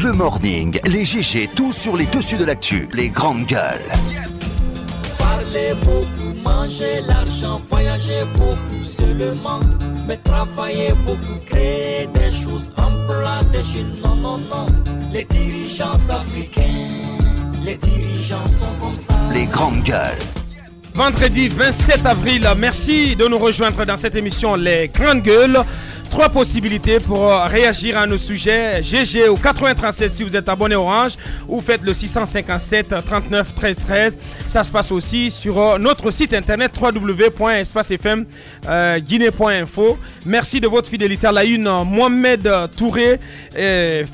Le morning, les GG, tout sur les dessus de l'actu, les grandes gueules. Parlez beaucoup, mangez l'argent, voyagez beaucoup seulement, mais travaillez beaucoup, créez des choses, emploie des jeunes, non, non, non. Les dirigeants africains, les dirigeants sont comme ça. Les grandes gueules. Vendredi 27 avril, merci de nous rejoindre dans cette émission Les Grandes Gueules. 3 possibilités pour réagir à nos sujets. GG au 93 si vous êtes abonné Orange, ou faites le 657 39 13 13. Ça se passe aussi sur notre site internet www.espacefm-guinée.info. Merci de votre fidélité à la une. Mohamed Touré,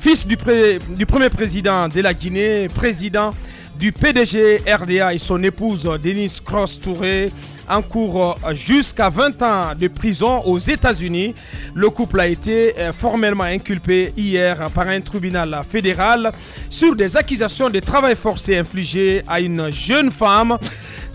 fils du premier président de la Guinée, président du PDG RDA, et son épouse Denise Cross Touré encourent jusqu'à 20 ans de prison aux États-Unis. Le couple a été formellement inculpé hier par un tribunal fédéral sur des accusations de travail forcé infligé à une jeune femme.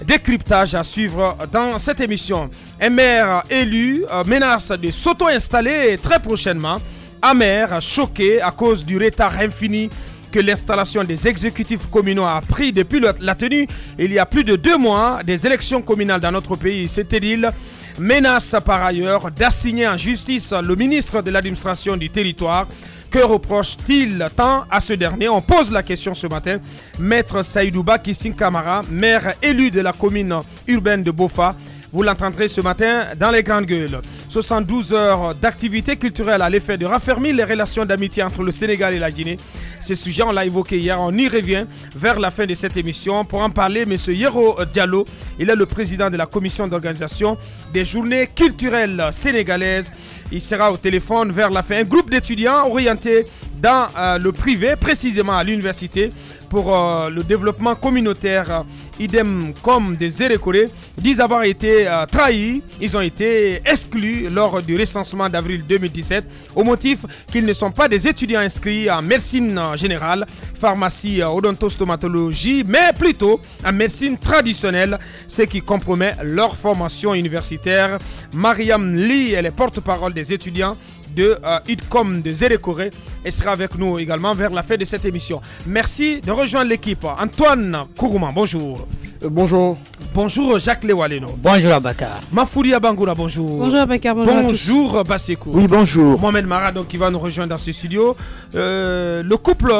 Décryptage à suivre dans cette émission. Un maire élu menace de s'auto-installer très prochainement. Amer, choqué à cause du retard infini que l'installation des exécutifs communaux a pris depuis la tenue il y a plus de 2 mois des élections communales dans notre pays. Cet édile menace par ailleurs d'assigner en justice le ministre de l'administration du territoire. Que reproche-t-il tant à ce dernier? On pose la question ce matin. Maître Saïdouba Kissing Kamara, maire élu de la commune urbaine de Bofa. Vous l'entendrez ce matin dans les grandes gueules. 72 heures d'activité culturelle à l'effet de raffermir les relations d'amitié entre le Sénégal et la Guinée. Ce sujet, on l'a évoqué hier, on y revient vers la fin de cette émission. Pour en parler, M. Yero Diallo, il est le président de la commission d'organisation des journées culturelles sénégalaises. Il sera au téléphone vers la fin. Un groupe d'étudiants orientés dans le privé, précisément à l'université, pour le développement communautaire, idem comme des Érékorés, disent avoir été trahis. Ils ont été exclus lors du recensement d'avril 2017 au motif qu'ils ne sont pas des étudiants inscrits en médecine générale, pharmacie, odontostomatologie, mais plutôt en médecine traditionnelle, ce qui compromet leur formation universitaire. Mariam Lee, elle est porte-parole des étudiants de IDCOM de Zérékoré, et sera avec nous également vers la fin de cette émission. Merci de rejoindre l'équipe. Antoine Kourouman, bonjour. Bonjour. Bonjour Jacques Lewaleno. Bonjour Abakar. Mafouri Abangoura, bonjour. Bonjour Abakar, bonjour Basekou. Oui, bonjour. Mohamed Mara, donc, qui va nous rejoindre dans ce studio. Le couple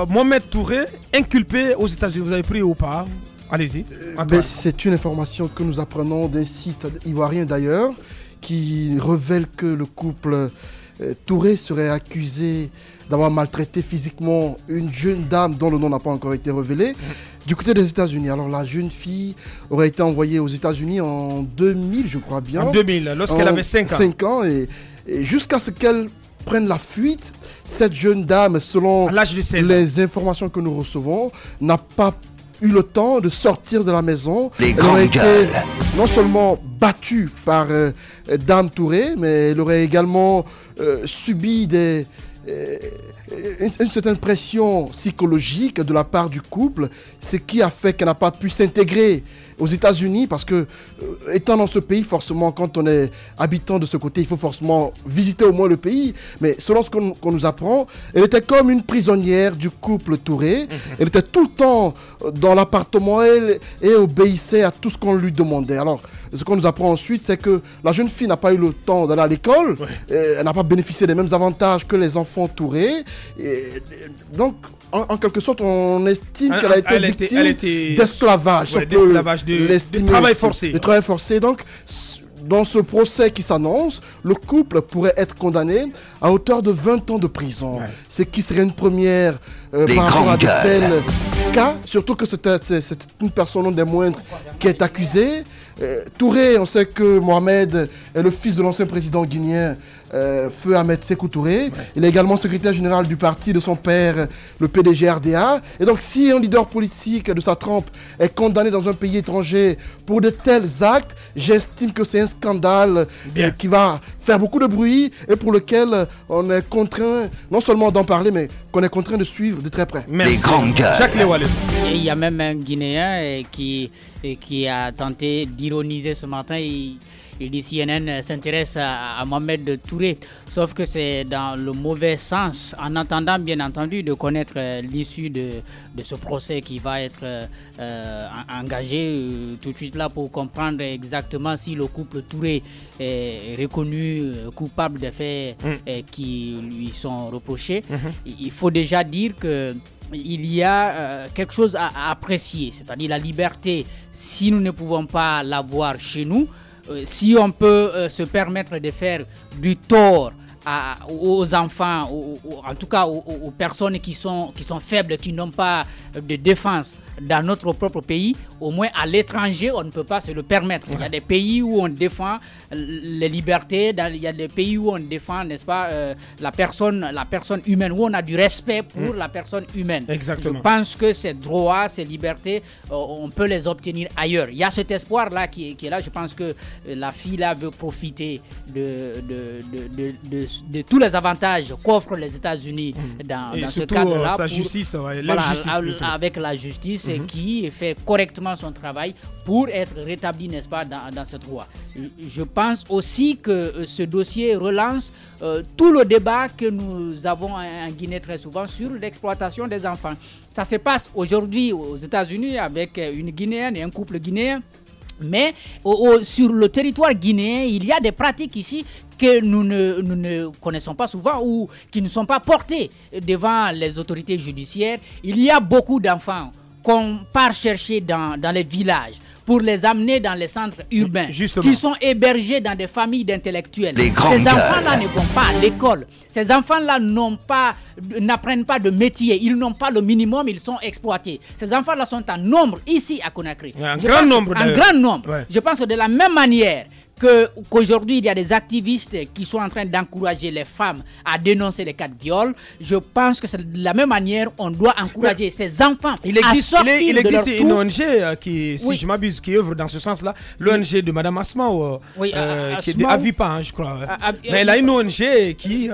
Mohamed Touré, inculpé aux États-Unis, vous avez pris ou pas? Allez-y. C'est une information que nous apprenons d'un site ivoirien d'ailleurs, qui révèle que le couple Touré serait accusé d'avoir maltraité physiquement une jeune dame dont le nom n'a pas encore été révélé du côté des États-Unis. Alors la jeune fille aurait été envoyée aux États-Unis en 2000, je crois bien. En 2000, lorsqu'elle avait 5 ans. 5 ans et jusqu'à ce qu'elle prenne la fuite, cette jeune dame, selon les informations que nous recevons, n'a pas eu le temps de sortir de la maison. Elle aurait été non seulement battue par Dame Touré, mais elle aurait également subi une certaine pression psychologique de la part du couple, ce qui a fait qu'elle n'a pas pu s'intégrer aux États-Unis, parce que étant dans ce pays, forcément, quand on est habitant de ce côté, il faut forcément visiter au moins le pays. Mais selon ce qu'on nous apprend, elle était comme une prisonnière du couple Touré. Elle était tout le temps dans l'appartement et obéissait à tout ce qu'on lui demandait. Alors, ce qu'on nous apprend ensuite, c'est que la jeune fille n'a pas eu le temps d'aller à l'école. Elle n'a pas bénéficié des mêmes avantages que les enfants Touré. Donc, en quelque sorte, on estime qu'elle a été victime d'esclavage. De travail forcé. De travail forcé. Donc, dans ce procès qui s'annonce, le couple pourrait être condamné à hauteur de 20 ans de prison. Ce qui serait une première par rapport à de tels cas. Surtout que c'est une personne non des moindres qui est accusée. Touré, on sait que Mohamed est le fils de l'ancien président guinéen Feu Ahmed Sékou Touré. Il est également secrétaire général du parti de son père, le PDG RDA. Et donc si un leader politique de sa trempe est condamné dans un pays étranger pour de tels actes, j'estime que c'est un scandale qui va faire beaucoup de bruit et pour lequel on est contraint non seulement d'en parler, mais qu'on est contraint de suivre de très près. Merci. Jacques Lewaleno. Il y a même un Guinéen qui a tenté d'ironiser ce matin. il dit CNN s'intéresse à Mohamed Touré, sauf que c'est dans le mauvais sens, en attendant bien entendu de connaître l'issue de ce procès qui va être engagé tout de suite là pour comprendre exactement si le couple Touré est reconnu coupable des faits qui lui sont reprochés. Il faut déjà dire que il y a quelque chose à apprécier, c'est-à-dire la liberté. Si nous ne pouvons pas l'avoir chez nous, si on peut se permettre de faire du tort aux enfants, en tout cas aux personnes qui sont faibles, qui n'ont pas de défense dans notre propre pays, au moins à l'étranger, on ne peut pas se le permettre. Il y a des pays où on défend les libertés, il y a des pays où on défend, n'est-ce pas, la personne humaine, où on a du respect pour la personne humaine. Exactement. Je pense que ces droits, ces libertés, on peut les obtenir ailleurs. Il y a cet espoir-là qui est là. Je pense que la fille là veut profiter de tous les avantages qu'offrent les États-Unis dans ce cadre-là. Sa justice, avec la justice qui fait correctement son travail pour être rétabli, n'est-ce pas, dans cette voie. Je pense aussi que ce dossier relance tout le débat que nous avons en Guinée très souvent sur l'exploitation des enfants. Ça se passe aujourd'hui aux États-Unis avec une Guinéenne et un couple guinéen. Mais sur le territoire guinéen, il y a des pratiques ici que nous ne connaissons pas souvent ou qui ne sont pas portées devant les autorités judiciaires. Il y a beaucoup d'enfants qu'on part chercher dans les villages pour les amener dans les centres urbains, qui sont hébergés dans des familles d'intellectuels. Ces enfants-là ne vont pas à l'école. Ces enfants-là n'apprennent pas de métier. Ils n'ont pas le minimum, ils sont exploités. Ces enfants-là sont en nombre ici à Conakry. Un grand nombre. Ouais. Je pense que de la même manière qu'aujourd'hui il y a des activistes qui sont en train d'encourager les femmes à dénoncer les cas de viol, je pense que c'est de la même manière on doit encourager ces enfants à sortir il de leur existe une ONG qui, si je m'abuse, qui œuvre dans ce sens-là, l'ONG de Madame Asma, qui est de Avipa, je crois. Mais elle a une ONG qui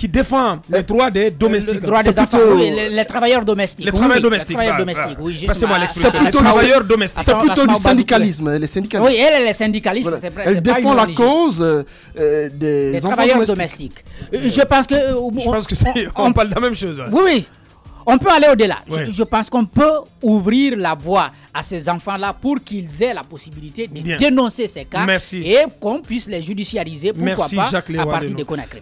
défend les droits des domestiques. Les droits des enfants, les travailleurs domestiques. Les travailleurs domestiques. Passez-moi l'expression. Les travailleurs domestiques. C'est plutôt du syndicalisme. Les syndicalistes. Oui, elle est syndicaliste. Voilà. Elle défend la cause des travailleurs domestiques. Je pense que on parle de la même chose. Oui. On peut aller au-delà. Je pense qu'on peut ouvrir la voie à ces enfants-là pour qu'ils aient la possibilité de dénoncer ces cas et qu'on puisse les judiciariser, pourquoi pas, à partir de Conakry.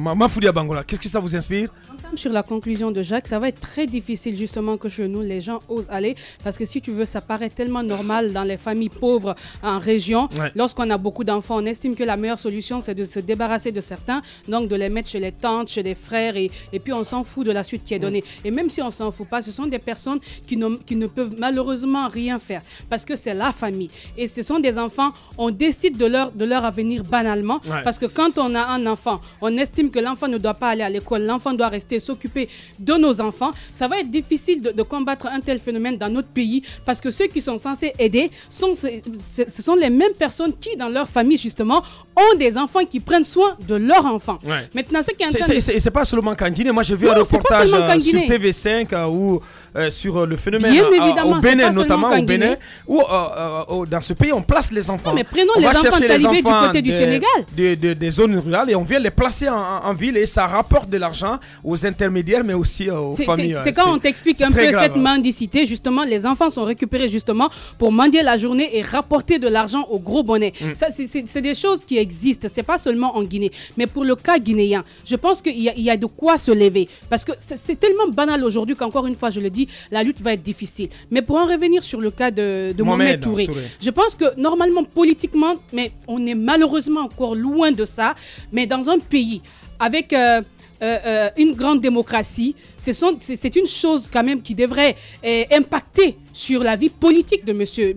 Mafoudia Bangola, qu'est-ce que ça vous inspire? Sur la conclusion de Jacques, ça va être très difficile justement que chez nous, les gens osent aller parce que si tu veux, ça paraît tellement normal dans les familles pauvres en région. Lorsqu'on a beaucoup d'enfants, on estime que la meilleure solution, c'est de se débarrasser de certains, donc de les mettre chez les tantes, chez les frères et puis on s'en fout de la suite qui est donnée. Et même si on s'en fout pas, ce sont des personnes qui ne peuvent malheureusement rien faire parce que c'est la famille. Et ce sont des enfants, on décide de leur avenir banalement parce que quand on a un enfant, on estime que l'enfant ne doit pas aller à l'école, l'enfant doit rester s'occuper de nos enfants. Ça va être difficile de combattre un tel phénomène dans notre pays parce que ceux qui sont censés aider ce sont les mêmes personnes qui, dans leur famille justement, ont des enfants qui prennent soin de leurs enfants. Maintenant, ce qui est c'est pas seulement qu'en Guinée. Moi, j'ai vu un reportage sur TV5 ou sur le phénomène au Bénin, notamment au Bénin, où dans ce pays, on place les enfants. Mais prenons les enfants talibés du côté du Sénégal. Des zones rurales et on vient les placer en ville et ça rapporte de l'argent aux intermédiaires, mais aussi aux familles. C'est quand on t'explique un peu cette mendicité, justement, les enfants sont récupérés justement pour mendier la journée et rapporter de l'argent au gros bonnet. Ça, c'est des choses qui existent, c'est pas seulement en Guinée. Mais pour le cas guinéen, je pense qu'il y a de quoi se lever. Parce que c'est tellement banal aujourd'hui qu'encore une fois, je le dis, la lutte va être difficile. Mais pour en revenir sur le cas de Mohamed Touré, je pense que normalement, politiquement, mais on est malheureusement encore loin de ça, mais dans un pays avec une grande démocratie, c'est une chose quand même qui devrait impacter sur la vie politique de Monsieur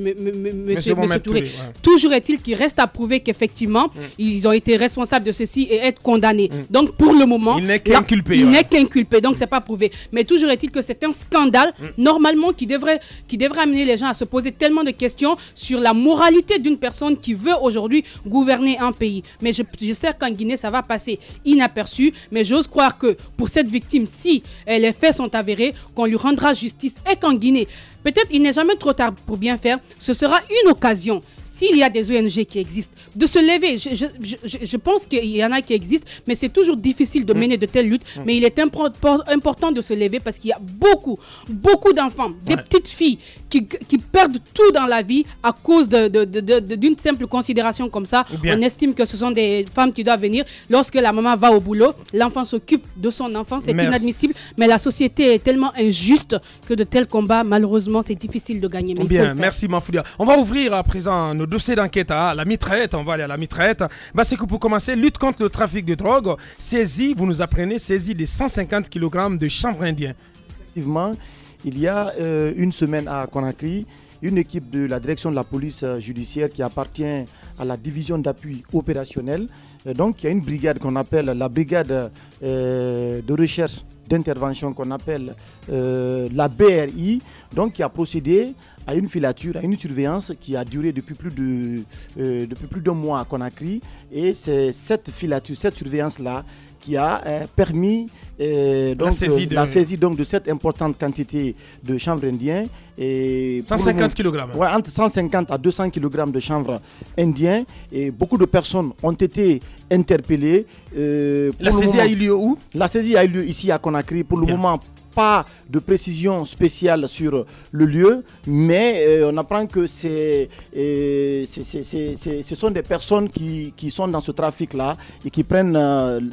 Touré. Toujours est-il qu'il reste à prouver qu'effectivement, ils ont été responsables de ceci et être condamnés. Donc pour le moment, il n'est qu'inculpé. Il n'est qu'inculpé, donc c'est pas prouvé. Mais toujours est-il que c'est un scandale, normalement, qui devrait amener les gens à se poser tellement de questions sur la moralité d'une personne qui veut aujourd'hui gouverner un pays. Mais je sais qu'en Guinée, ça va passer inaperçu, mais j'ose croire que pour cette victime, si les faits sont avérés, qu'on lui rendra justice et qu'en Guinée, peut-être il n'est jamais trop tard pour bien faire, ce sera une occasion. S'il y a des ONG qui existent, de se lever, je pense qu'il y en a qui existent, mais c'est toujours difficile de mener de telles luttes. Mais il est important de se lever parce qu'il y a beaucoup d'enfants, des petites filles qui perdent tout dans la vie à cause d'une simple considération comme ça. On estime que ce sont des femmes qui doivent venir. Lorsque la maman va au boulot, l'enfant s'occupe de son enfant. C'est inadmissible. Mais la société est tellement injuste que de tels combats, malheureusement, c'est difficile de gagner. Mais bien, merci Mafoudia. On va ouvrir à présent nos dossier d'enquête à la mitraillette, on va aller à la mitraillette. C'est que pour commencer, lutte contre le trafic de drogue, saisie, vous nous apprenez, saisie de 150 kg de chanvre indien. Effectivement, il y a une semaine à Conakry, une équipe de la direction de la police judiciaire qui appartient à la division d'appui opérationnel. Donc il y a une brigade qu'on appelle la brigade de recherche d'intervention qu'on appelle la BRI, donc qui a procédé à une filature, à une surveillance qui a duré depuis plus d'un mois à Conakry. Et c'est cette filature, cette surveillance-là qui a permis la saisie donc, de cette importante quantité de chanvre indien. Et 150 kg. Ouais, entre 150 à 200 kg de chanvre indien. Et beaucoup de personnes ont été interpellées. La saisie a eu lieu où? La saisie a eu lieu ici à Conakry. Pour le moment, pas de précision spéciale sur le lieu, mais on apprend que ce sont des personnes qui sont dans ce trafic-là et qui prennent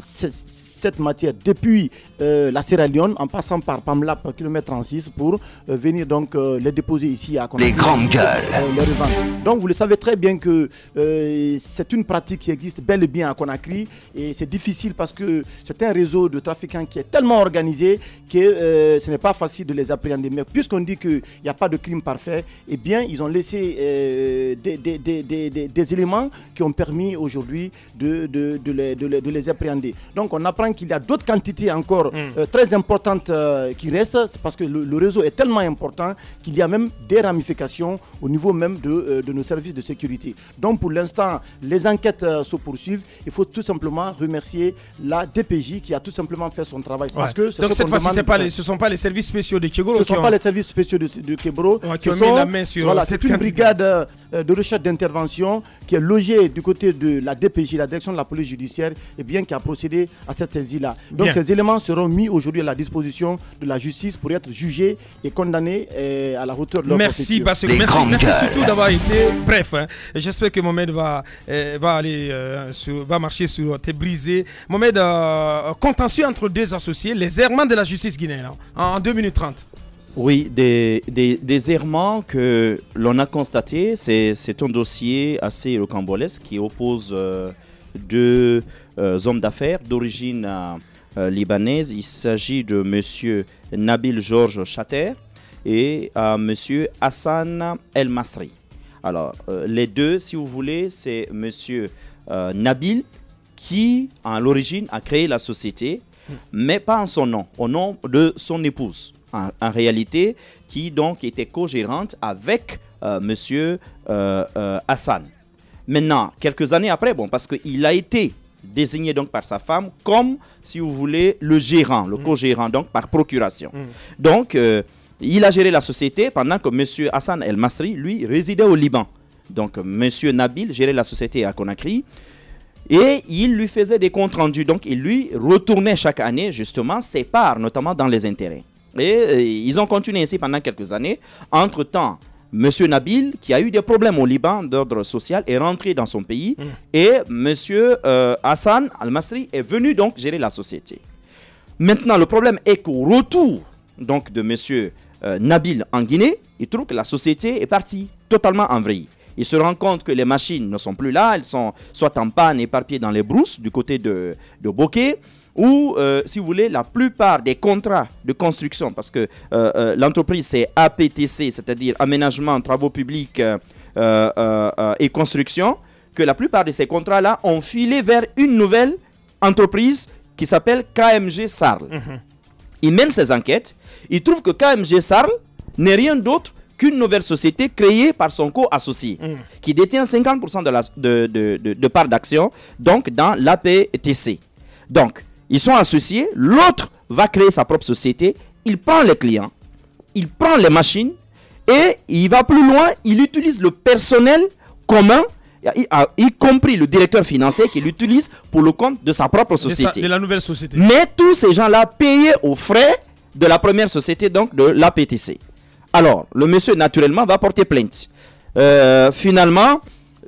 cette matière depuis la Sierra Leone en passant par Pamlap km 36 pour venir donc les déposer ici à Conakry. Les grandes gueules. Les revendre. Donc vous le savez très bien que c'est une pratique qui existe bel et bien à Conakry et c'est difficile parce que c'est un réseau de trafiquants qui est tellement organisé que ce n'est pas facile de les appréhender. Mais puisqu'on dit qu'il n'y a pas de crime parfait, eh bien ils ont laissé des éléments qui ont permis aujourd'hui de les appréhender. Donc on apprend qu'il y a d'autres quantités encore très importantes qui restent, c'est parce que le réseau est tellement important qu'il y a même des ramifications au niveau même de nos services de sécurité. Donc pour l'instant, les enquêtes se poursuivent. Il faut tout simplement remercier la DPJ qui a tout simplement fait son travail. Parce que donc cette fois-ci, ce ne sont pas les services spéciaux de Kébro. Ce ne sont pas les services spéciaux de Kébro. Qui ont mis la main sur c'est une brigade de recherche d'intervention qui est logée du côté de la DPJ, la direction de la police judiciaire, et bien qui a procédé à cette saisie-là. Donc ces éléments seront mis aujourd'hui à la disposition de la justice pour être jugés et condamnés à la hauteur de leur Merci surtout d'avoir été bref. J'espère que Mohamed va marcher sur tes brisés. Mohamed, contentieux entre deux associés, les errements de la justice guinéenne en 2 minutes 30. Oui, des errements que l'on a constatés, c'est un dossier assez rocambolesque qui oppose deux hommes d'affaires d'origine libanaise. Il s'agit de M. Nabil Georges Chater et M. Hassan El Masri. Alors, les deux, si vous voulez, c'est M. Nabil qui, à l'origine, a créé la société, mais pas en son nom, au nom de son épouse. En réalité, qui donc était co-gérante avec M. Hassan. Maintenant, quelques années après, parce qu'il a été désigné donc par sa femme comme, si vous voulez, le gérant, le co-gérant, donc par procuration. Donc, il a géré la société pendant que M. Hassan El Masri, lui, résidait au Liban. Donc, M. Nabil gérait la société à Conakry et il lui faisait des comptes rendus. Donc, il lui retournait chaque année, justement, ses parts, notamment dans les intérêts. Et ils ont continué ainsi pendant quelques années. Entre-temps, M. Nabil, qui a eu des problèmes au Liban d'ordre social, est rentré dans son pays et M. Hassan Al-Masri est venu donc gérer la société. Maintenant, le problème est qu'au retour donc, de M. Nabil en Guinée, il trouve que la société est partie totalement en vrille. Il se rend compte que les machines ne sont plus là, elles sont soit en panne, éparpillées dans les brousses du côté de Bokeh, ou, si vous voulez, la plupart des contrats de construction, parce que l'entreprise c'est APTC, c'est-à-dire Aménagement, Travaux Publics et Construction, que la plupart de ces contrats-là ont filé vers une nouvelle entreprise qui s'appelle KMG Sarl. Il mène ses enquêtes, il trouve que KMG Sarl n'est rien d'autre qu'une nouvelle société créée par son co-associé, qui détient 50% de parts d'action, donc dans l'APTC. Donc, ils sont associés, l'autre va créer sa propre société, il prend les clients, il prend les machines et il va plus loin, il utilise le personnel commun, y compris le directeur financier qu'il utilise pour le compte de sa propre société. De la nouvelle société. Mais tous ces gens-là payés aux frais de la première société, donc de l'APTC. Alors, le monsieur, naturellement, va porter plainte. Finalement,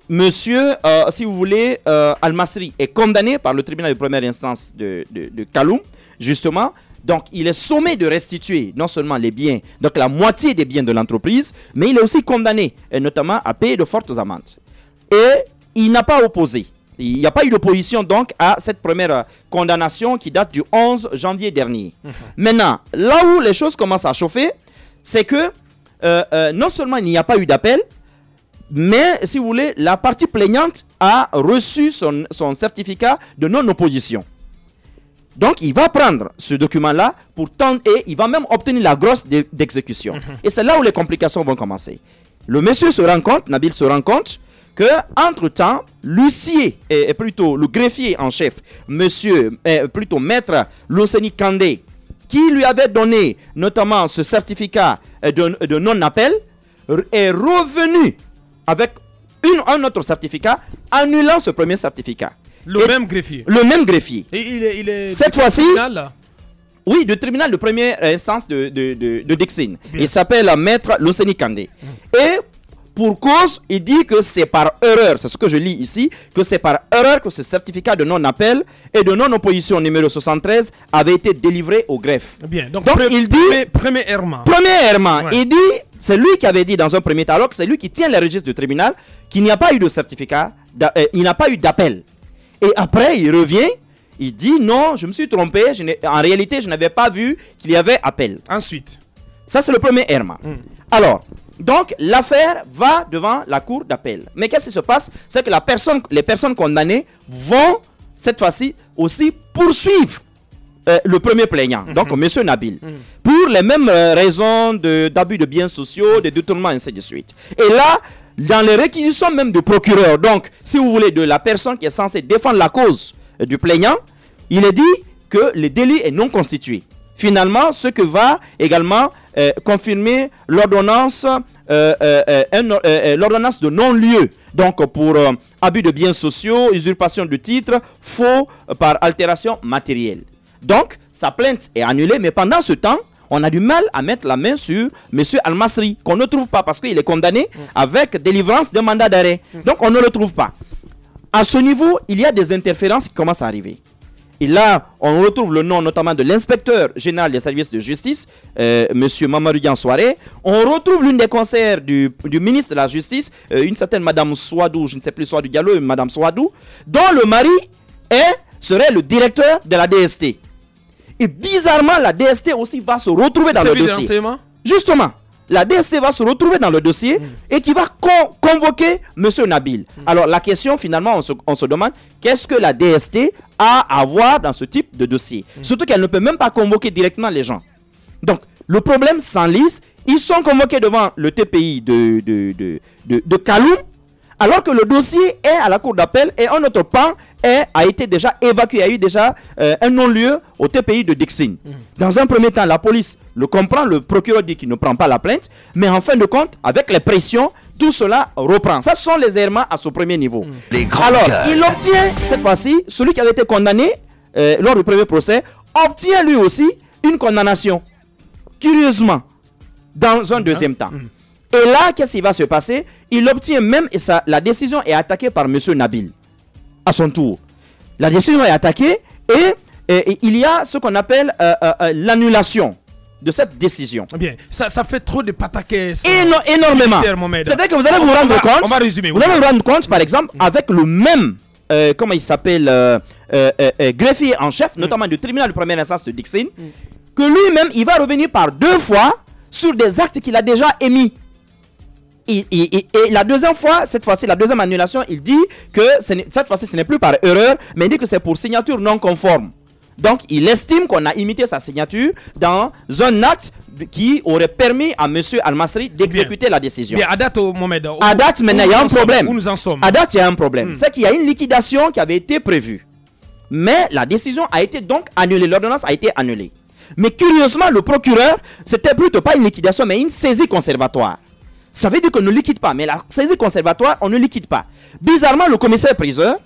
monsieur, si vous voulez, Al-Masri est condamné par le tribunal de première instance de Kaloum, justement. Donc, il est sommé de restituer non seulement les biens, donc la moitié des biens de l'entreprise, mais il est aussi condamné, et notamment à payer de fortes amendes. Et il n'a pas opposé. Il n'y a pas eu d'opposition donc à cette première condamnation qui date du 11 janvier dernier. Maintenant, là où les choses commencent à chauffer, c'est que non seulement il n'y a pas eu d'appel, mais si vous voulez, la partie plaignante a reçu son certificat de non-opposition. Donc, il va prendre ce document-là pour tenter, et il va même obtenir la grosse d'exécution. Et c'est là où les complications vont commencer. Le monsieur se rend compte, Nabil se rend compte, que entre-temps, l'huissier, et plutôt le greffier en chef, maître Loseni Kandé, qui lui avait donné notamment ce certificat de non-appel, est revenu avec un autre certificat, annulant ce premier certificat. Le même greffier. Le même greffier. Et il est cette fois-ci, oui, du tribunal de première instance de Dixine. Il s'appelle maître Loseni Kandé. Et pour cause, il dit que c'est par erreur, c'est ce que je lis ici, que c'est par erreur que ce certificat de non-appel et de non-opposition numéro 73 avait été délivré au greffe. Bien, donc il dit... Premièrement, ouais. Il dit, c'est lui qui avait dit dans un premier temps, alors que c'est lui qui tient les registres du tribunal, qu'il n'y a pas eu de certificat, il n'a pas eu d'appel. Et après, il revient, il dit, non, je me suis trompé, en réalité, je n'avais pas vu qu'il y avait appel. Ensuite. Ça, c'est le premier errement. Alors... Donc, l'affaire va devant la cour d'appel. Mais qu'est-ce qui se passe? C'est que les personnes condamnées vont, cette fois-ci, aussi poursuivre le premier plaignant, donc M. Nabil, pour les mêmes raisons d'abus de biens sociaux, de détournement, ainsi de suite. Et là, dans les réquisitions même du procureur, donc, si vous voulez, de la personne qui est censée défendre la cause du plaignant, il est dit que le délit est non constitué. Finalement, ce que va également confirmer l'ordonnance de non-lieu, donc pour abus de biens sociaux, usurpation de titres, faux par altération matérielle. Donc, sa plainte est annulée, mais pendant ce temps, on a du mal à mettre la main sur M. Al-Masri, qu'on ne trouve pas parce qu'il est condamné avec délivrance d'un mandat d'arrêt. Donc, on ne le trouve pas. À ce niveau, il y a des interférences qui commencent à arriver. Et là, on retrouve le nom notamment de l'inspecteur général des services de justice, M. Mamadou Diansouaré. On retrouve l'une des conseillères du ministre de la Justice, une certaine Madame Souadou, je ne sais plus, Souadou Diallo, Madame Souadou, dont le mari serait le directeur de la DST. Et bizarrement, la DST aussi va se retrouver dans le dossier. Justement, la DST va se retrouver dans le dossier et qui va convoquer M. Nabil. Alors la question finalement, on se demande, qu'est-ce que la DST a à voir dans ce type de dossier? Surtout qu'elle ne peut même pas convoquer directement les gens. Donc le problème s'enlise, ils sont convoqués devant le TPI de Kaloum, alors que le dossier est à la cour d'appel et un autre pan a été déjà évacué, il y a eu déjà un non-lieu au TPI de Dixine. Dans un premier temps, la police le comprend, le procureur dit qu'il ne prend pas la plainte, mais en fin de compte, avec les pressions, tout cela reprend. Ça, ce sont les errements à ce premier niveau. Alors, il obtient, cette fois-ci, celui qui avait été condamné lors du premier procès, obtient lui aussi une condamnation. Curieusement, dans un deuxième temps. Et là, qu'est-ce qui va se passer? Il obtient même, et la décision est attaquée par M. Nabil, à son tour. La décision est attaquée et il y a ce qu'on appelle l'annulation de cette décision. Bien, ça fait trop de pataquès. Énormément. C'est-à-dire que vous allez vous rendre compte. On va résumer. Vous allez vous rendre compte, par exemple, avec le même, comment il s'appelle, greffier en chef, notamment du tribunal de première instance de Dixine, que lui-même, il va revenir par 2 fois sur des actes qu'il a déjà émis. Et la deuxième fois, cette fois-ci, la deuxième annulation, il dit que cette fois-ci, ce n'est plus par erreur, mais il dit que c'est pour signature non conforme. Donc, il estime qu'on a imité sa signature dans un acte qui aurait permis à M. Al-Masri d'exécuter la décision. Bien, à date, à date, maintenant, il y a un problème. Où nous en sommes? À date, il y a un problème. C'est qu'il y a une liquidation qui avait été prévue. Mais la décision a été donc annulée, l'ordonnance a été annulée. Mais curieusement, le procureur, c'était plutôt pas une liquidation, mais une saisie conservatoire. Ça veut dire qu'on ne liquide pas, mais la saisie conservatoire, on ne liquide pas. Bizarrement, le commissaire-priseur,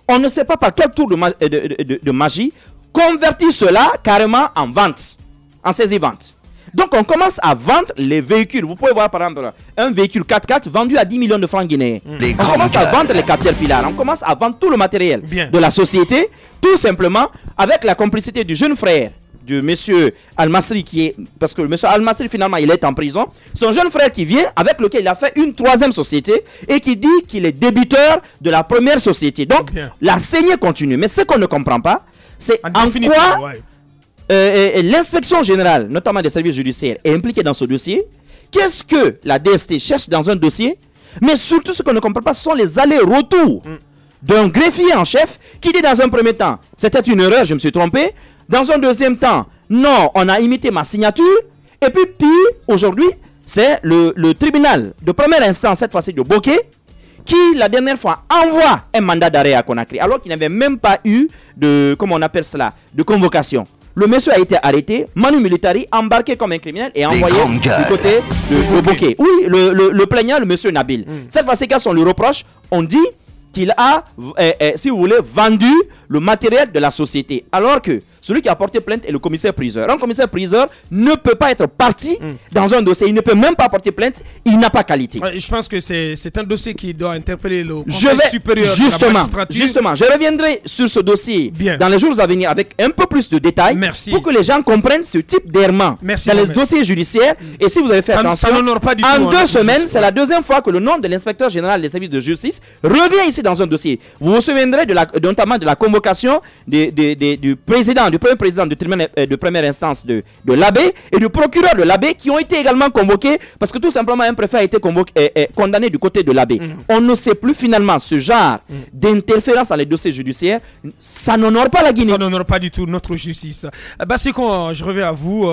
on ne sait pas par quel tour de magie, convertit cela carrément en vente, en saisie-vente. Donc on commence à vendre les véhicules. Vous pouvez voir par exemple un véhicule 4x4 vendu à 10 millions de francs guinéens. On commence à vendre les Caterpillar, on commence à vendre tout le matériel de la société, tout simplement avec la complicité du jeune frère de monsieur Al-Masri, parce que monsieur Al-Masri finalement il est en prison. Son jeune frère qui vient, avec lequel il a fait une troisième société et qui dit qu'il est débiteur de la première société. Donc la saignée continue. Mais ce qu'on ne comprend pas, c'est en quoi l'inspection générale, notamment des services judiciaires, est impliquée dans ce dossier. Qu'est-ce que la DST cherche dans un dossier? Mais surtout, ce qu'on ne comprend pas, ce sont les allers-retours d'un greffier en chef qui dit dans un premier temps, c'était une erreur, je me suis trompé. Dans un deuxième temps, non, on a imité ma signature. Et puis, pire, aujourd'hui, c'est le tribunal de première instance, cette fois-ci de Bokeh, qui la dernière fois envoie un mandat d'arrêt à Conakry, alors qu'il n'avait même pas eu de, comment on appelle cela, de convocation. Le monsieur a été arrêté, Manu Militari, embarqué comme un criminel et envoyé du côté de Bokeh. Oui, le plaignant, le monsieur Nabil. Cette fois-ci, quand on lui reproche, on dit qu'il a, si vous voulez, vendu le matériel de la société. Alors que celui qui a porté plainte est le commissaire-priseur. Un commissaire-priseur ne peut pas être parti dans un dossier. Il ne peut même pas porter plainte. Il n'a pas qualité. Je pense que c'est un dossier qui doit interpeller le Conseil supérieur de la magistrature. Justement, je reviendrai sur ce dossier dans les jours à venir avec un peu plus de détails pour que les gens comprennent ce type d'errement dans les dossiers judiciaires. Et si vous avez fait attention, en 2 semaines, c'est la deuxième fois que le nom de l'inspecteur général des services de justice revient ici dans un dossier. Vous vous souviendrez notamment de la convocation du président, du premier président de première instance de l'Abbé et du procureur de l'Abbé qui ont été également convoqués parce que tout simplement un préfet a été condamné du côté de l'Abbé. On ne sait plus finalement ce genre d'interférence dans les dossiers judiciaires. Ça n'honore pas la Guinée. Ça n'honore pas du tout notre justice. Bassiko, je reviens à vous.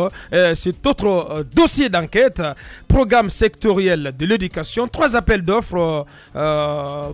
C'est autre dossier d'enquête, programme sectoriel de l'éducation. 3 appels d'offres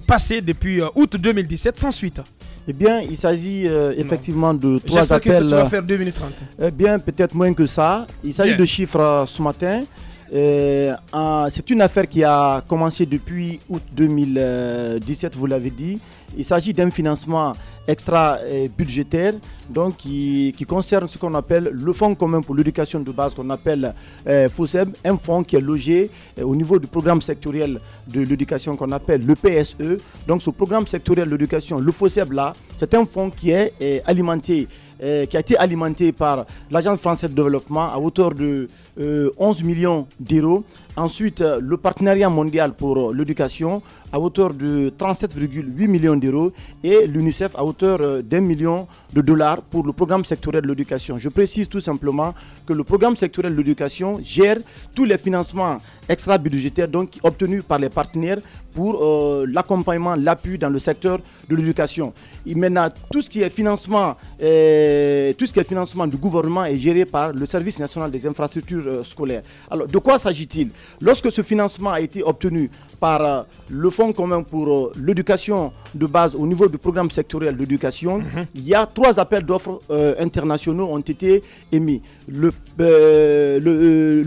passés depuis août 2017 sans suite. Eh bien, il s'agit effectivement de 3 J'espère appels. Que tu vas faire 2 minutes 30. Eh bien, peut-être moins que ça. Il s'agit de chiffres ce matin. C'est une affaire qui a commencé depuis août 2017, vous l'avez dit. Il s'agit d'un financement extra-budgétaire donc qui concerne ce qu'on appelle le Fonds commun pour l'éducation de base, qu'on appelle FOSEB, un fonds qui est logé au niveau du programme sectoriel de l'éducation qu'on appelle le PSE. Donc ce programme sectoriel de l'éducation, le FOSEB là, c'est un fonds qui est alimenté, qui a été alimenté par l'Agence française de développement à hauteur de 11 millions d'euros. Ensuite, le partenariat mondial pour l'éducation à hauteur de 37,8 millions d'euros et l'UNICEF à hauteur d'$1 million pour le programme sectoriel de l'éducation. Je précise tout simplement que le programme sectoriel de l'éducation gère tous les financements extra-budgétaires donc obtenus par les partenaires pour l'accompagnement, l'appui dans le secteur de l'éducation. Et maintenant, tout ce qui est financement du gouvernement est géré par le Service national des infrastructures scolaires. Alors, de quoi s'agit-il? Lorsque ce financement a été obtenu par le Fonds commun pour l'éducation de base au niveau du programme sectoriel d'éducation, il y a 3 appels d'offres internationaux ont été émis. Le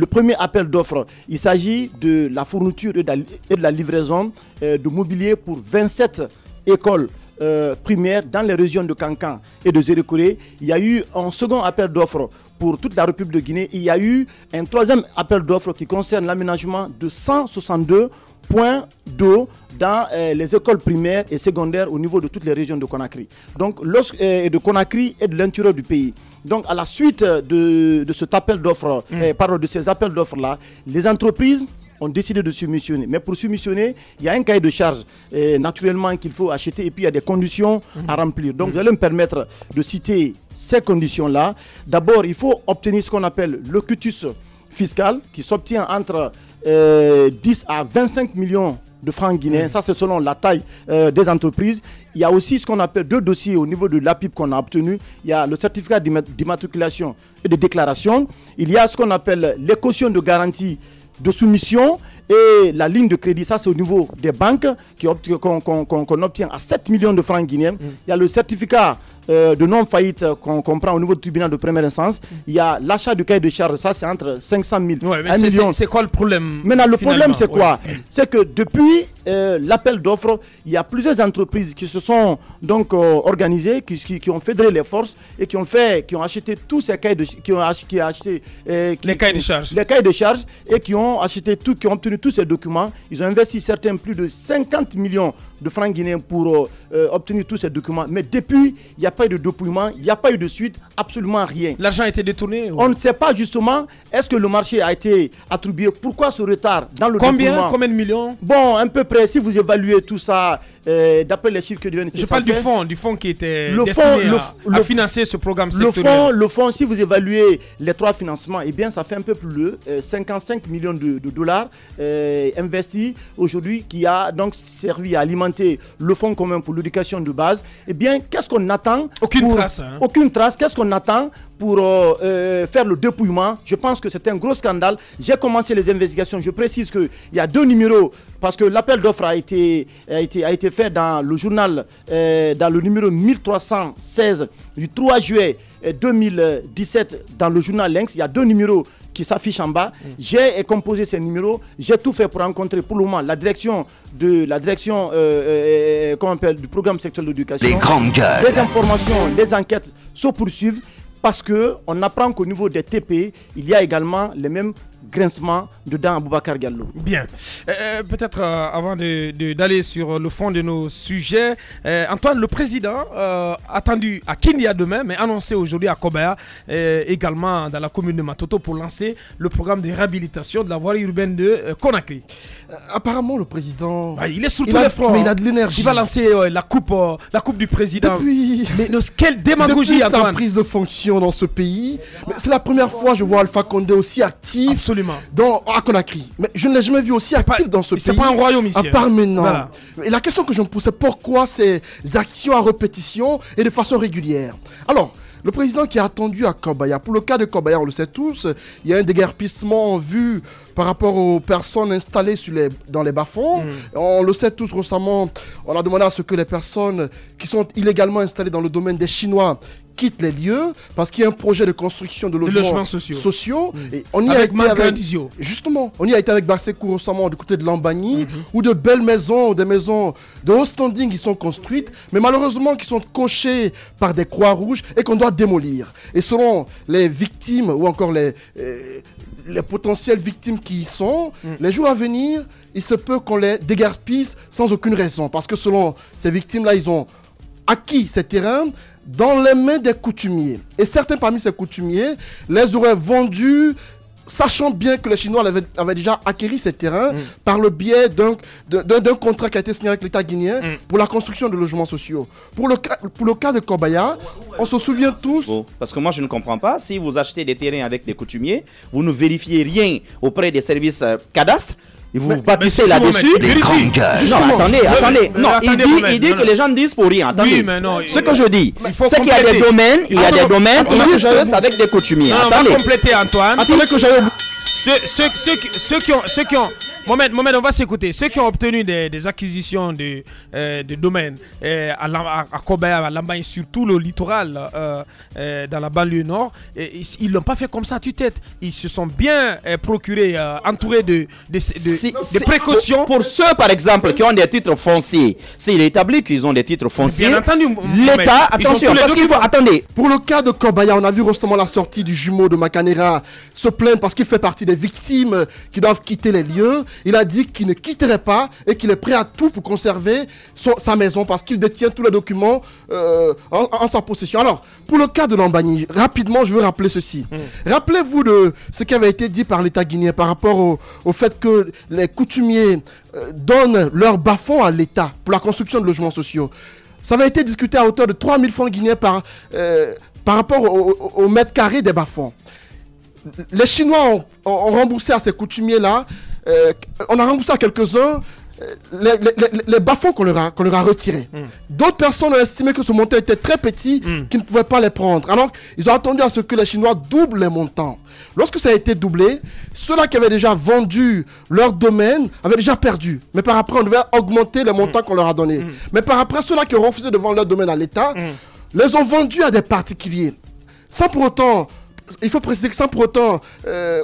premier appel d'offres, il s'agit de la fourniture et de la livraison de mobilier pour 27 écoles primaires dans les régions de Kankan et de Zérékoré. Il y a eu un second appel d'offres pour toute la République de Guinée. Il y a eu un 3e appel d'offres qui concerne l'aménagement de 162 points d'eau dans les écoles primaires et secondaires au niveau de toutes les régions de Conakry. Donc, de Conakry et de l'intérieur du pays. Donc, à la suite de cet appel d'offres, de ces appels d'offres-là, les entreprises ont décidé de soumissionner. Mais pour soumissionner, il y a un cahier de charge naturellement qu'il faut acheter et puis il y a des conditions à remplir. Donc, vous allez me permettre de citer ces conditions-là. D'abord, il faut obtenir ce qu'on appelle le quitus fiscal qui s'obtient entre 10 à 25 millions de francs guinéens. Ça, c'est selon la taille des entreprises. Il y a aussi ce qu'on appelle 2 dossiers au niveau de l'APIP qu'on a obtenu. Il y a le certificat d'immatriculation et de déclaration. Il y a ce qu'on appelle les cautions de garantie de soumission et la ligne de crédit. Ça, c'est au niveau des banques qu'on obtient à 7 millions de francs guinéens. Il y a le certificat de non-faillite qu'on comprend au niveau du tribunal de première instance. Il y a l'achat du cahier de charge, ça c'est entre 500 000 ouais, 1 million. C'est quoi le problème? Maintenant, le problème c'est quoi? C'est que depuis l'appel d'offres, il y a plusieurs entreprises qui se sont donc organisées, qui ont fédéré les forces et qui ont acheté tous ces cahiers de les cahiers de charge. Les cahiers de charge et qui ont acheté tout, qui ont obtenu tous ces documents. Ils ont investi certains plus de 50 millions de francs guinéens pour obtenir tous ces documents. Mais depuis, il n'y a pas eu de dépouillement, il n'y a pas eu de suite, absolument rien. L'argent a été détourné? On ne sait pas justement, est-ce que le marché a été attribué? Pourquoi ce retard dans le dépouillement? Combien de millions? Bon, à peu près, si vous évaluez tout ça, d'après les chiffres que viennent je parle du fonds qui était destiné à financer ce programme sectoriel. Le fonds, si vous évaluez les 3 financements, eh bien, ça fait un peu plus de 55 millions de dollars investis aujourd'hui, qui a donc servi à alimenter le fonds commun pour l'éducation de base. Eh bien, qu'est-ce qu'on attend? Aucune trace. Hein. Aucune trace. Qu'est-ce qu'on attend pour faire le dépouillement? Je pense que c'est un gros scandale. J'ai commencé les investigations. Je précise qu'il y a 2 numéros, parce que l'appel d'offres a été fait dans le journal, dans le numéro 1316 du 3 juillet 2017, dans le journal Lynx. Il y a 2 numéros qui s'affichent en bas. J'ai composé ces numéros. J'ai tout fait pour rencontrer pour le moment la direction du programme sectoriel d'éducation. Les grandes gueules. Les informations, les enquêtes se poursuivent, parce qu'on apprend qu'au niveau des TP, il y a également les mêmes grincements dedans à Boubacar Diallo. Bien. Peut-être avant d'aller sur le fond de nos sujets, Antoine, le président, attendu à Kindia demain, mais annoncé aujourd'hui à Kobaya, également dans la commune de Matoto, pour lancer le programme de réhabilitation de la voirie urbaine de Conakry. Apparemment, le président... il est sur tous les fronts. Mais il a de l'énergie. Il va lancer la coupe du président. Depuis... Mais quelle démagogie, Antoine. Antoine. Sa prise de fonction dans ce pays. C'est la première fois que je vois Alpha Condé aussi actif. Absolument. À Conakry. Mais je ne l'ai jamais vu aussi actif dans ce pays. C'est pas un royaume ici. À part maintenant. Voilà. Et la question que je me pose, c'est pourquoi ces actions à répétition et de façon régulière? Alors, le président qui est attendu à Kobaya, pour le cas de Kobaya, on le sait tous, il y a un déguerpissement en vue par rapport aux personnes installées dans les bas-fonds. On le sait tous récemment, on a demandé à ce que les personnes qui sont illégalement installées dans le domaine des Chinois quittent les lieux, parce qu'il y a un projet de construction de logements sociaux. Et on y avec justement, on y a été avec Bassekou récemment du côté de Lambani, où de belles maisons, des maisons de haut standing qui sont construites, mais malheureusement qui sont cochées par des croix rouges et qu'on doit démolir. Et selon les victimes, ou encore les potentielles victimes qui y sont, les jours à venir, il se peut qu'on les déguerpisse sans aucune raison, parce que selon ces victimes-là, ils ont acquis ces terrains dans les mains des coutumiers. Et certains parmi ces coutumiers les auraient vendus, sachant bien que les Chinois avaient déjà acquis ces terrains par le biais d'un contrat qui a été signé avec l'État guinéen pour la construction de logements sociaux. Pour le cas de Kobaya, on se souvient tous... Parce que moi je ne comprends pas, si vous achetez des terrains avec des coutumiers, vous ne vérifiez rien auprès des services cadastres, et vous bâtissez là-dessus. Non, attendez. Non, il dit que les gens disent pour rien. Attendez. Oui, mais non, ce que je dis, c'est qu'il y a des domaines, juste avec des coutumiers. Non, attendez. On va compléter, Antoine. Attendez que j'aille... Ceux qui ont... Moment, on va s'écouter. Ceux qui ont obtenu des acquisitions de domaines à Kobaya, à Lambaye, sur tout le littoral, dans la banlieue nord, ils ne l'ont pas fait comme ça à tue-tête. Ils se sont bien procurés, entourés de précautions. Pour ceux, par exemple, qui ont des titres fonciers, s'il est établi qu'ils ont des titres fonciers, bien entendu, l'État, attention, parce qu'il faut... Attendez. Pour le cas de Kobaya, on a vu récemment la sortie du jumeau de Makanera se plaindre parce qu'il fait partie des victimes qui doivent quitter les lieux. Il a dit qu'il ne quitterait pas et qu'il est prêt à tout pour conserver sa maison parce qu'il détient tous les documents en sa possession. Alors, pour le cas de Lambani, rapidement, je veux rappeler ceci. Rappelez-vous de ce qui avait été dit par l'État guinéen par rapport au fait que les coutumiers donnent leur bas-fonds à l'État pour la construction de logements sociaux. Ça avait été discuté à hauteur de 3 000 francs guinéens par rapport au mètre carré des bas-fonds. Les Chinois ont remboursé à ces coutumiers-là, on a remboursé à quelques-uns les bas-fonds qu'on leur a retirés. D'autres personnes ont estimé que ce montant était très petit, qu'ils ne pouvaient pas les prendre. Alors, ils ont attendu à ce que les Chinois doublent les montants. Lorsque ça a été doublé, ceux-là qui avaient déjà vendu leur domaine avaient déjà perdu. Mais par après, on devait augmenter les montants qu'on leur a donnés. Mais par après, ceux-là qui ont refusé de vendre leur domaine à l'État les ont vendus à des particuliers. Sans pour autant, il faut préciser que sans pour autant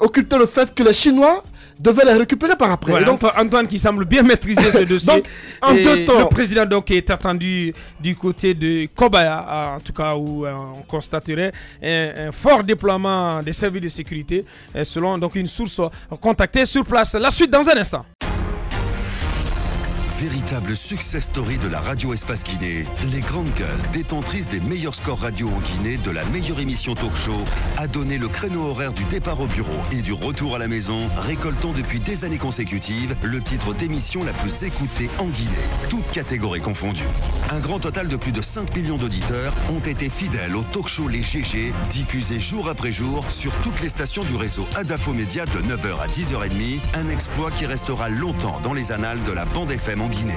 occulter le fait que les Chinois devaient les récupérer par après. Ouais, donc, Antoine qui semble bien maîtriser ce dossier. Donc, en 2 temps. Le président donc est attendu du côté de Kobaya, en tout cas où on constaterait un fort déploiement des services de sécurité, selon donc une source contactée sur place. La suite dans un instant. Véritable success story de la radio Espace Guinée, les Grandes Gueules, détentrices des meilleurs scores radio en Guinée, de la meilleure émission talk show, a donné le créneau horaire du départ au bureau et du retour à la maison, récoltant depuis des années consécutives le titre d'émission la plus écoutée en Guinée, toutes catégories confondues. Un grand total de plus de 5 millions d'auditeurs ont été fidèles au talk show Les GG, diffusé jour après jour sur toutes les stations du réseau Adafo Média de 9h à 10h30, un exploit qui restera longtemps dans les annales de la bande FM en Guinée.